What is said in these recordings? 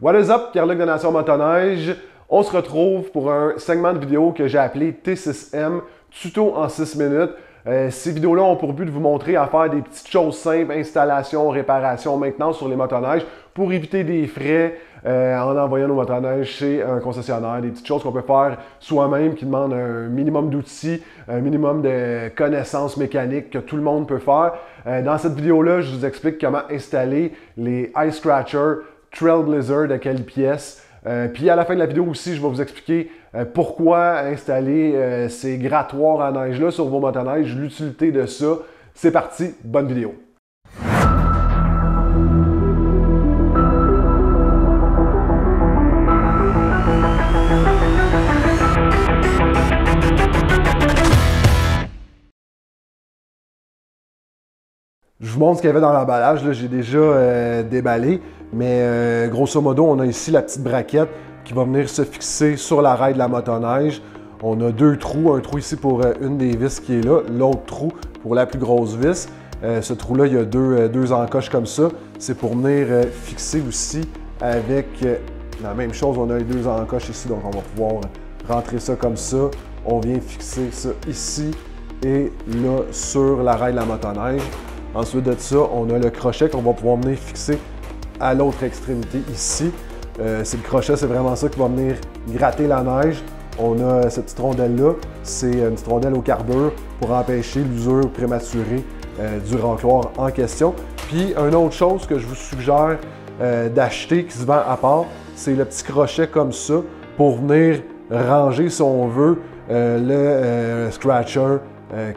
What is up, Pierre-Luc de Nation Motoneige. On se retrouve pour un segment de vidéo que j'ai appelé T6M, tuto en 6 minutes. Ces vidéos-là ont pour but de vous montrer à faire des petites choses simples, installation, réparation, maintenance sur les motoneiges pour éviter des frais en envoyant nos motoneiges chez un concessionnaire. Des petites choses qu'on peut faire soi-même qui demandent un minimum d'outils, un minimum de connaissances mécaniques que tout le monde peut faire. Dans cette vidéo-là, je vous explique comment installer les Ice Scratcher Trailblazer de quelle pièce. Puis à la fin de la vidéo aussi, je vais vous expliquer pourquoi installer ces grattoirs à neige-là sur vos motoneiges, l'utilité de ça. C'est parti, bonne vidéo! Je vous montre ce qu'il y avait dans l'emballage, j'ai déjà déballé, mais grosso modo, on a ici la petite braquette qui va venir se fixer sur la rail de la motoneige. On a deux trous, un trou ici pour une des vis qui est là, l'autre trou pour la plus grosse vis. Ce trou-là, il y a deux encoches comme ça. C'est pour venir fixer aussi avec la même chose. On a les deux encoches ici, donc on va pouvoir rentrer ça comme ça. On vient fixer ça ici et là sur la rail de la motoneige. Ensuite de ça, on a le crochet qu'on va pouvoir venir fixer à l'autre extrémité ici. C'est le crochet, c'est vraiment ça qui va venir gratter la neige. On a cette petite rondelle-là, c'est une petite rondelle au carbure pour empêcher l'usure prématurée du rancloir en question. Puis, une autre chose que je vous suggère d'acheter qui se vend à part, c'est le petit crochet comme ça pour venir ranger, si on veut, le scratcher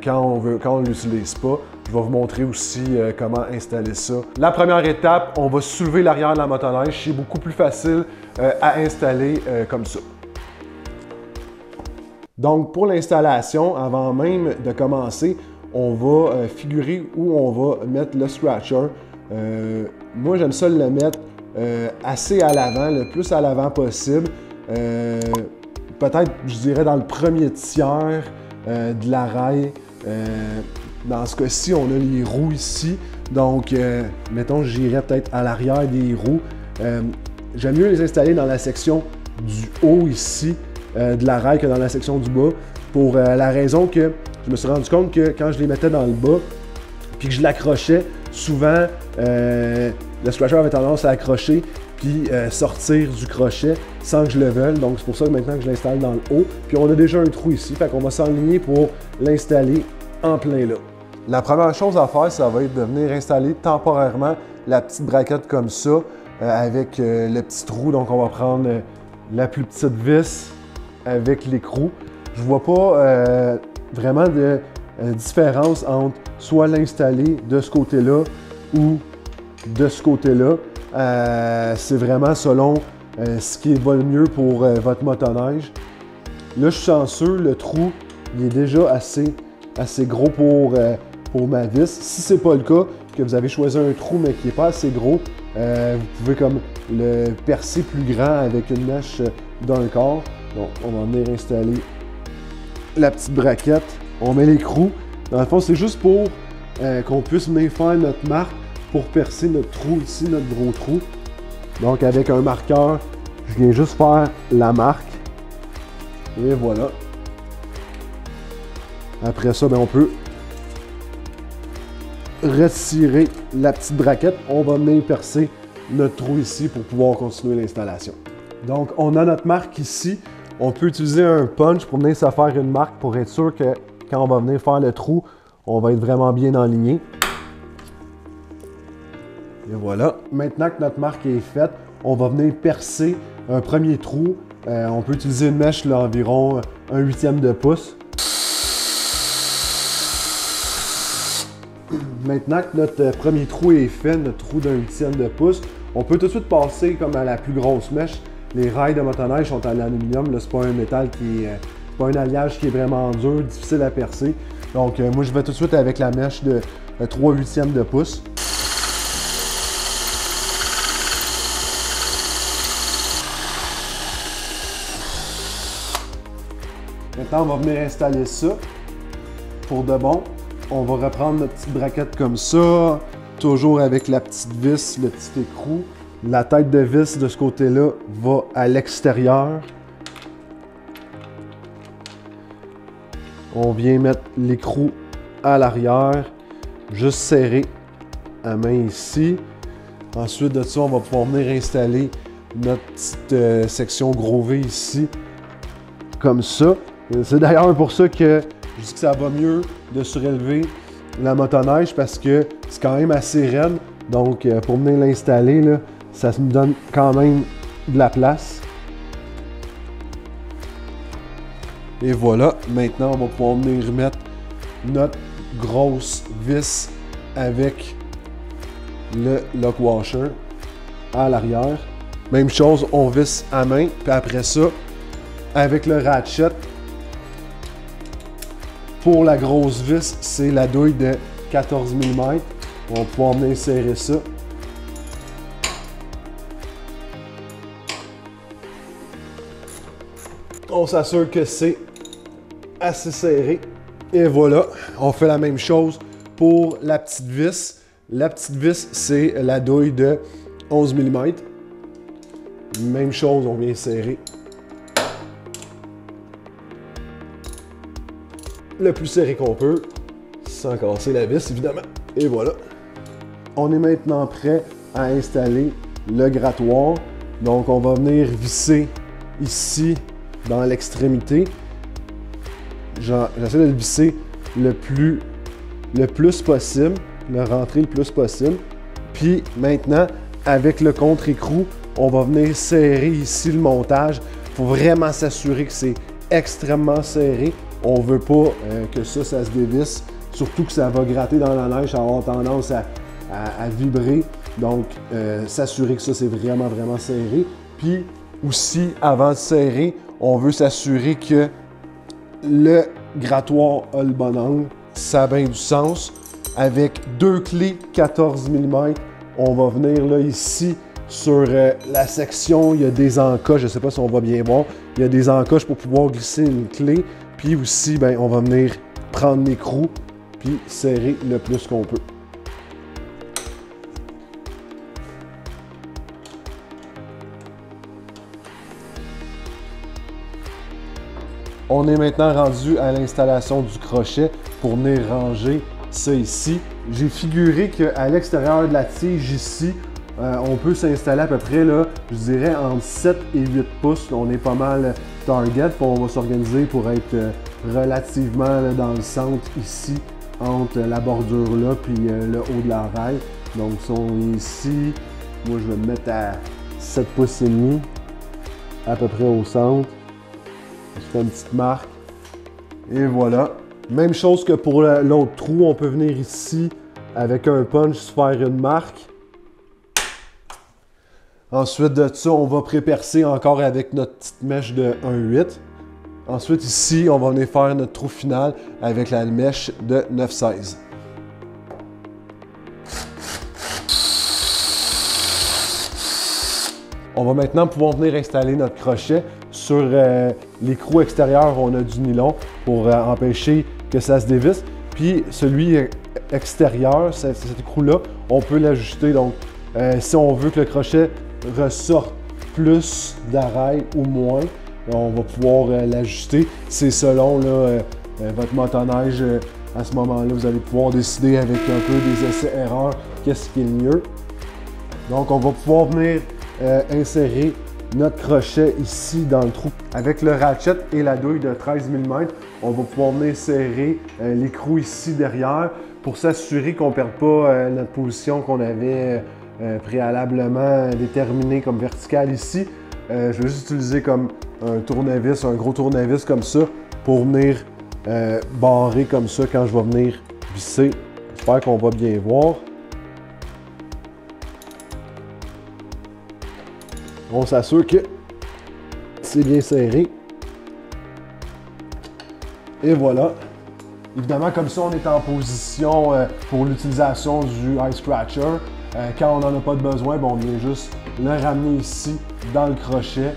quand on ne l'utilise pas. Je vais vous montrer aussi comment installer ça. La première étape, on va soulever l'arrière de la motoneige. C'est beaucoup plus facile à installer comme ça. Donc, pour l'installation, avant même de commencer, on va figurer où on va mettre le scratcher. Moi, j'aime ça le mettre assez à l'avant, le plus à l'avant possible. Peut-être, je dirais, dans le premier tiers de la rail. Dans ce cas-ci, on a les roues ici. Donc, mettons, j'irais peut-être à l'arrière des roues. J'aime mieux les installer dans la section du haut ici de la rail que dans la section du bas. Pour la raison que je me suis rendu compte que quand je les mettais dans le bas, puis que je l'accrochais, souvent, le scratcher avait tendance à accrocher puis sortir du crochet sans que je le veuille. Donc, c'est pour ça que maintenant que je l'installe dans le haut. Puis, on a déjà un trou ici. Fait qu'on va s'enligner pour l'installer en plein là. La première chose à faire, ça va être de venir installer temporairement la petite braquette comme ça avec le petit trou. Donc, on va prendre la plus petite vis avec l'écrou. Je ne vois pas vraiment de différence entre soit l'installer de ce côté-là ou de ce côté-là. C'est vraiment selon ce qui va le mieux pour votre motoneige. Là, je suis chanceux, le trou il est déjà assez gros pour ma vis. Si ce n'est pas le cas, que vous avez choisi un trou mais qui n'est pas assez gros, vous pouvez comme le percer plus grand avec une mèche d'un quart. Donc, on va venir installer la petite braquette. On met l'écrou. Dans le fond, c'est juste pour qu'on puisse venir faire notre marque pour percer notre trou ici, notre gros trou. Donc, avec un marqueur, je viens juste faire la marque. Et voilà. Après ça, on peut retirer la petite braquette. On va venir percer notre trou ici pour pouvoir continuer l'installation. Donc, on a notre marque ici. On peut utiliser un punch pour venir se faire une marque pour être sûr que quand on va venir faire le trou, on va être vraiment bien enligné. Et voilà. Maintenant que notre marque est faite, on va venir percer un premier trou. On peut utiliser une mèche d'environ 1/8 de pouce. Maintenant que notre premier trou est fait, notre trou d'1/8 de pouce, on peut tout de suite passer comme à la plus grosse mèche. Les rails de motoneige sont en aluminium, c'est pas un métal qui est pas un alliage qui est vraiment dur, difficile à percer. Donc moi je vais tout de suite avec la mèche de 3/8 de pouce. Maintenant on va venir installer ça pour de bon. On va reprendre notre petite braquette comme ça, toujours avec la petite vis, le petit écrou. La tête de vis de ce côté-là va à l'extérieur. On vient mettre l'écrou à l'arrière, juste serré à main ici. Ensuite de ça, on va pouvoir venir installer notre petite section gros V ici, comme ça. C'est d'ailleurs pour ça que je dis que ça va mieux de surélever la motoneige parce que c'est quand même assez raide. Donc, pour venir l'installer, là, ça nous donne quand même de la place. Et voilà, maintenant, on va pouvoir venir mettre notre grosse vis avec le lock washer à l'arrière. Même chose, on visse à main, puis après ça, avec le ratchet, pour la grosse vis, c'est la douille de 14 mm. On va pouvoir venir serrer ça. On s'assure que c'est assez serré. Et voilà, on fait la même chose pour la petite vis. La petite vis, c'est la douille de 11 mm. Même chose, on vient serrer. Le plus serré qu'on peut, sans casser la vis, évidemment. Et voilà. On est maintenant prêt à installer le grattoir. Donc, on va venir visser ici, dans l'extrémité. J'essaie de le visser le plus possible, le rentrer le plus possible. Puis maintenant, avec le contre-écrou, on va venir serrer ici le montage. Il faut vraiment s'assurer que c'est extrêmement serré. On ne veut pas que ça se dévisse, surtout que ça va gratter dans la neige, ça va avoir tendance à vibrer. Donc, s'assurer que ça, c'est vraiment, vraiment serré. Puis aussi, avant de serrer, on veut s'assurer que le grattoir a le bon angle. Ça a bien du sens. Avec deux clés 14 mm, on va venir là ici sur la section, il y a des encoches, je ne sais pas si on va bien voir, il y a des encoches pour pouvoir glisser une clé. Puis aussi, ben, on va venir prendre l'écrou puis serrer le plus qu'on peut. On est maintenant rendu à l'installation du crochet pour venir ranger ça ici. J'ai figuré qu'à l'extérieur de la tige ici, on peut s'installer à peu près, là, je dirais, entre 7 et 8 pouces. On est pas mal target, puis on va s'organiser pour être relativement là, dans le centre ici, entre la bordure là puis le haut de la rail. Donc si on est ici, moi je vais me mettre à 7 pouces et demi, à peu près au centre. Je fais une petite marque. Et voilà. Même chose que pour l'autre trou, on peut venir ici avec un punch se faire une marque. Ensuite de ça, on va pré-percer encore avec notre petite mèche de 1,8. Ensuite ici, on va venir faire notre trou final avec la mèche de 9,16. On va maintenant pouvoir venir installer notre crochet. Sur l'écrou extérieur, on a du nylon pour empêcher que ça se dévisse. Puis celui extérieur, cet écrou-là, on peut l'ajuster. Donc, si on veut que le crochet ressorte plus d'arrêt ou moins, on va pouvoir l'ajuster. C'est selon là, votre motoneige. À ce moment-là, vous allez pouvoir décider avec un peu des essais-erreurs qu'est-ce qui est le mieux. Donc, on va pouvoir venir insérer notre crochet ici dans le trou. Avec le ratchet et la douille de 13 mm, on va pouvoir venir serrer l'écrou ici derrière pour s'assurer qu'on ne perde pas notre position qu'on avait préalablement déterminée comme verticale ici. Je vais juste utiliser comme un tournevis, un gros tournevis comme ça pour venir barrer comme ça quand je vais venir visser. J'espère qu'on va bien voir. On s'assure que c'est bien serré. Et voilà. Évidemment, comme ça, on est en position pour l'utilisation du Ice Scratcher. Quand on n'en a pas de besoin, bon, on vient juste le ramener ici dans le crochet.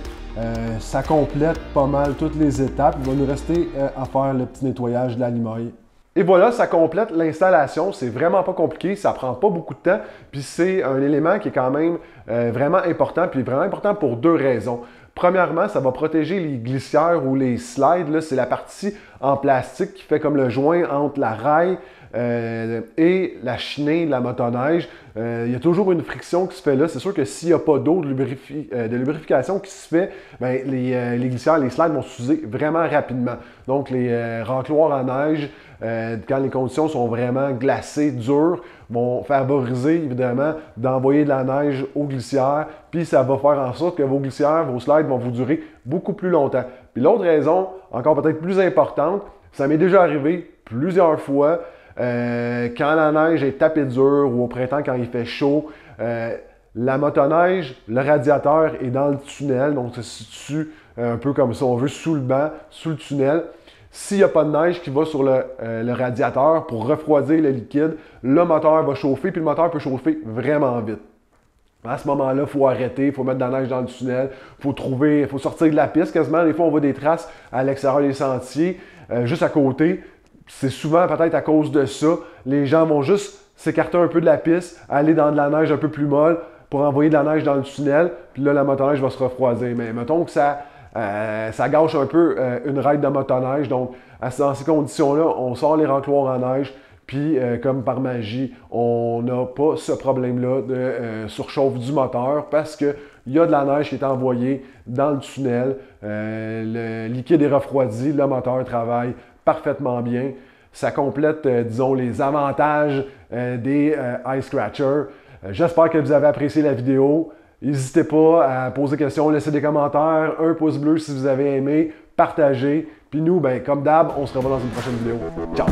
Ça complète pas mal toutes les étapes. Il va nous rester à faire le petit nettoyage de la limaille. Et voilà, ça complète l'installation. C'est vraiment pas compliqué, ça prend pas beaucoup de temps. Puis c'est un élément qui est quand même vraiment important, puis vraiment important pour deux raisons. Premièrement, ça va protéger les glissières ou les slides. C'est la partie en plastique qui fait comme le joint entre la rail et la chenille de la motoneige. Il y a toujours une friction qui se fait là. C'est sûr que s'il n'y a pas d'eau de lubrification qui se fait, bien, les glissières, les slides vont s'user vraiment rapidement. Donc les racloirs à neige, quand les conditions sont vraiment glacées, dures, vont favoriser évidemment d'envoyer de la neige aux glissières, puis ça va faire en sorte que vos glissières, vos slides vont vous durer beaucoup plus longtemps. Puis l'autre raison, encore peut-être plus importante, ça m'est déjà arrivé plusieurs fois, quand la neige est tapée dure ou au printemps quand il fait chaud, la motoneige, le radiateur est dans le tunnel, donc ça se situe un peu comme si on veut sous le banc, sous le tunnel. S'il n'y a pas de neige qui va sur le radiateur pour refroidir le liquide, le moteur va chauffer, puis le moteur peut chauffer vraiment vite. À ce moment-là, il faut arrêter, il faut mettre de la neige dans le tunnel, il faut sortir de la piste quasiment. Des fois, on voit des traces à l'extérieur des sentiers, juste à côté. C'est souvent peut-être à cause de ça. Les gens vont juste s'écarter un peu de la piste, aller dans de la neige un peu plus molle pour envoyer de la neige dans le tunnel, puis là, la motoneige va se refroidir. Mais mettons que ça gâche un peu une ride de motoneige. Donc, dans ces conditions-là, on sort les racloirs en neige, puis comme par magie, on n'a pas ce problème-là de surchauffe du moteur parce qu'il y a de la neige qui est envoyée dans le tunnel. Le liquide est refroidi, le moteur travaille parfaitement bien. Ça complète, disons, les avantages des Ice Scratchers. J'espère que vous avez apprécié la vidéo. N'hésitez pas à poser des questions, laissez des commentaires, un pouce bleu si vous avez aimé, partagez. Puis nous, ben, comme d'hab, on se revoit dans une prochaine vidéo. Ciao!